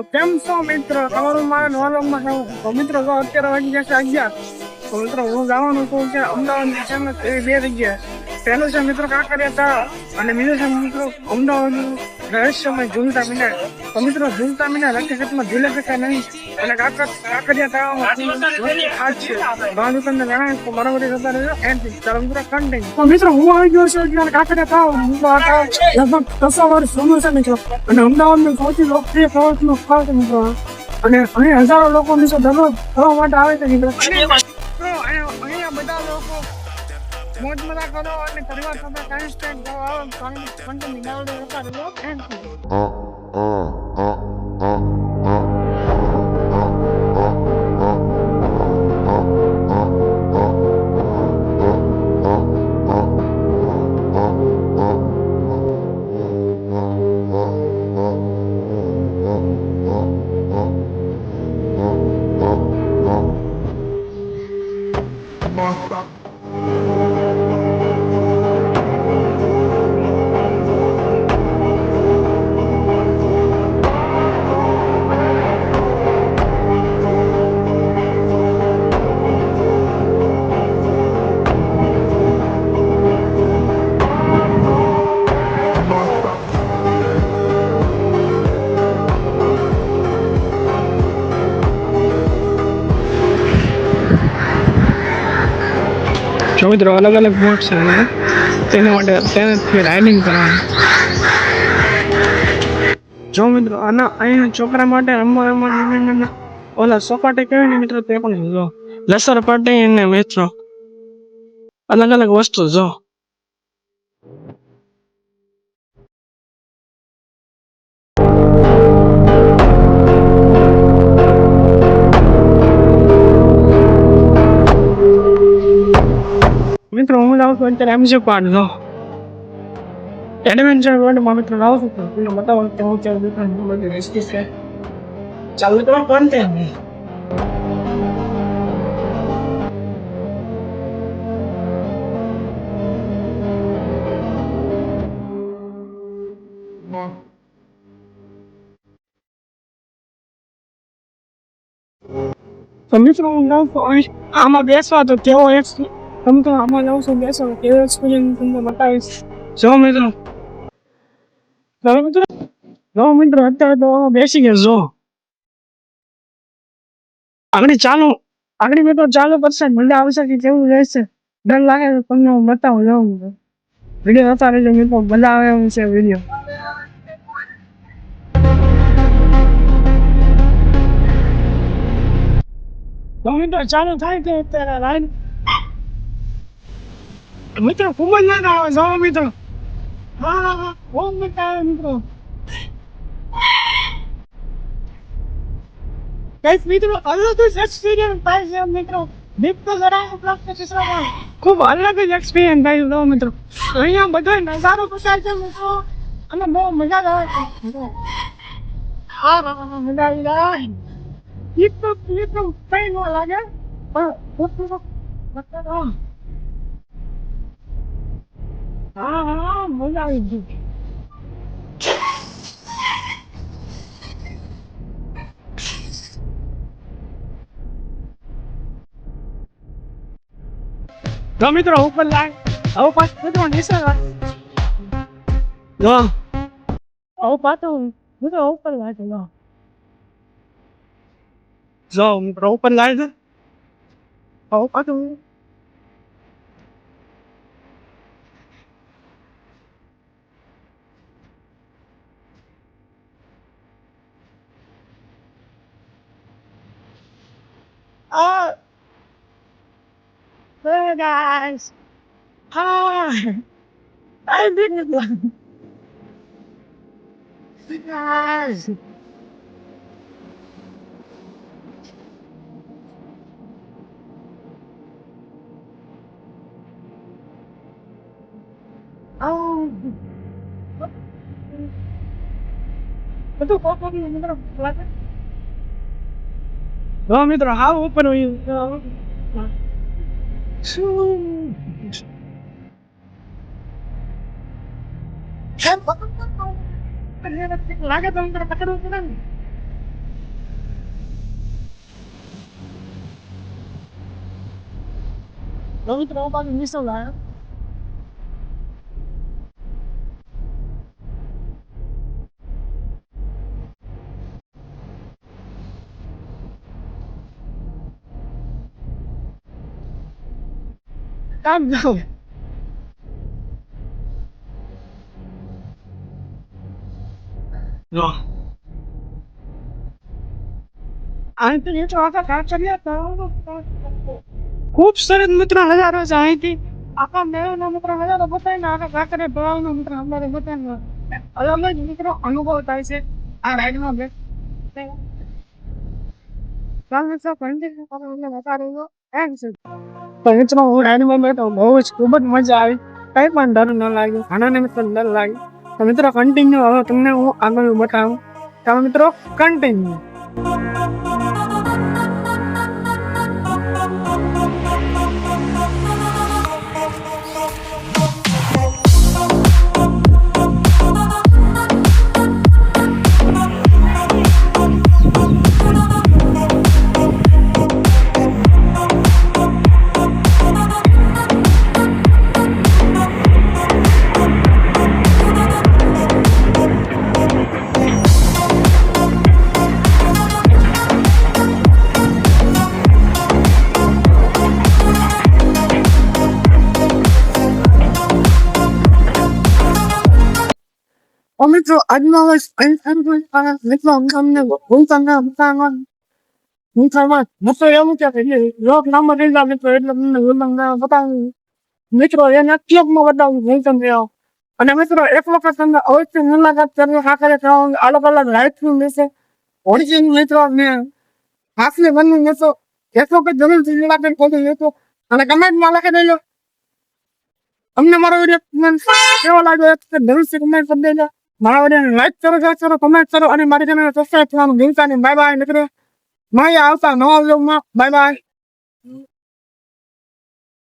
તો કેમ છો મિત્ર? તમારું મારા નવાલોકમાં છું. તો મિત્રો તો અત્યારે વાગી જશે 11. તો મિત્રો હું જવાનું છું કે અમદાવાદની છે ને એવી બે જગ્યાએ. પહેલું છે મિત્રો કાંકરિયા તળાવ અને બીજું છે મિત્રો અમદાવાદનું રહસ્યમય ઝૂલતા મિનાર. તો મિત્રો ઝૂલતા મિનાર હકીકતમાં ઝૂલે શકાય નહીં અને કાંકરિયા તળાવમાં ખાસ છે. બાજુ તમને જણાવીશ તો બરાબર જતા રહેજો. ચાલો મિત્રો કન્ટિન્યુ. તો મિત્રો હું આવી ગયો છું અત્યારે કાંકરિયા તળાવ. લગભગ 10 વર્ષ જૂનું છે મિત્રો અને અમદાવાદનું સૌથી લોકપ્રિય પ્રવાસનું સ્થળ છે મિત્રો. અને અહીં હજારો લોકો મિત્રો દરરોજ ફરવા માટે આવે છે મિત્રો. અહીંયા બધા લોકો મોજ મજા કરો અને પરિવાર સાથે ટાઈમ સ્પેન્ડ કરો. આવો કન્ટિન્યુ ડાઉનલોડ કરતા રહેજો. Thank you. જો મિત્રો અલગ અલગ બોટ છે તેના માટે તેનાથી રાઇડિંગ કરવાનું. જો મિત્રો અહીંયા છોકરા માટે રમવા ઓલા સોપાટી કહેવાય ને મિત્રો તે પણ જો લસર પાટી ને મિત્રો અલગ અલગ વસ્તુ જો. મિત્રો હું લાવું છું અત્યારે એમજી પાર્ક જો એડવેન્ચર વર્લ્ડમાં મિત્રો લાવું છું તમને બતાવો કે હું અત્યારે દુકાન બધી રેસ્કી છે. ચાલુ તો કોન્ટેન્ટ તો મિત્રો હું લાવું છું આમાં બેસવા તો કેવો તમે તો આમાં લાવું છું બેસો કેવો એક્સપિરિયન્સ તમને બતાવીશ. જો મિત્રો અત્યારે તો બેસી ગયા જો આગળ મિત્રો ચાલુ કરશે મજા આવશે કે કેવું રહેશે ડર લાગે તો તમને હું બતાવું જાઉં વિડીયો હતા રહેજો મિત્રો મજા આવે એમ છે વિડીયો. તો મિત્રો ચાલુ થાય છે અત્યારે લાઈન મિત્રો ખૂબ જ મજા આવે જો મિત્રો. હા બહુ મજા આવે મિત્રો. કઈક મિત્રો અલગ જ એક્સપિરિયન્સ થાય છે મિત્રો. દીપતો જરા ખૂબ અલગ જ એક્સપિરિયન્સ થાય છે મિત્રો. અહીંયા બધો નજારો પસાર છે મિત્રો અને બહુ મજા આવે છે. હા મજા આવી જાય. દીપતો કઈ ન લાગે પણ હા મજા આવી ગઈ. જો મિત્રો ઉપર લાગ હવે પાછું મિત્રો નીચે લાગ જો હવે પાછું મિત્રો ઉપર લાગે જો મિત્રો ઉપર લાગે હવે પાછું Hey guys! Hi! I did it! Hey guys! Oh! Betul kok ini bener pelatih? Oh મિત્રો હાવ ઉપર હોય લાગે તો મિત્રો પકડવું પડે ને. તો મિત્રો બાજુ મિસલ લાયા કામ જાઓ જો અહીંથી નીચે આખા કાંકરિયા ખૂબ સરસ મિત્રો નજારો છે અહીંથી આખા મેળાનો મિત્રો નજારો બતાવીને આખા કાંકરિયા તળાવનો મિત્રો અમારે બતાવીને અલગ જ મિત્રો અનુભવ થાય છે આ રાઈડમાં મિત્રો હું રાઈડમાં બેઠો બહુ જ ખૂબ જ મજા આવી કઈ પણ ડર ન લાગ્યો ઘણાને મિત્રો ડર લાગ્યો તો મિત્રો કન્ટિન્યુ હવે તમને હું આગળ બતાવું તો મિત્રો કન્ટિન્યુ મિત્રો આજનો મિત્રો અમને મિત્રો એવું છે કે લોક નામ લીધા મિત્રો એટલે તમને બતાવું મિત્રો એને ઉપયોગમાં બતાવું હું તમને અને મિત્રો એક વખત તમને અવશ્ય મુલાકાત કરવી ખાખરે અલગ અલગ લાઈફ લેશે ઓરિજિનલ મિત્રો ને હાથને બનવું મિત્રો એક વખત જરૂરથી મુલાકાત કરી લેતો અને કમેન્ટમાં લખી દેજો અમને મારો વિડીયો કેવો લાગ્યો જરૂરથી કમેન્ટ કરી દેજો મારા વિડીયોને લાઈક કરો શેર કરો કમેન્ટ કરો અને મારી ચેનલને સબસ્ક્રાઇબ કરવાનું ભૂલતા નહીં બાય બાય મિત્રો મળીએ આવતા નવા વ્લોગમાં બાય બાય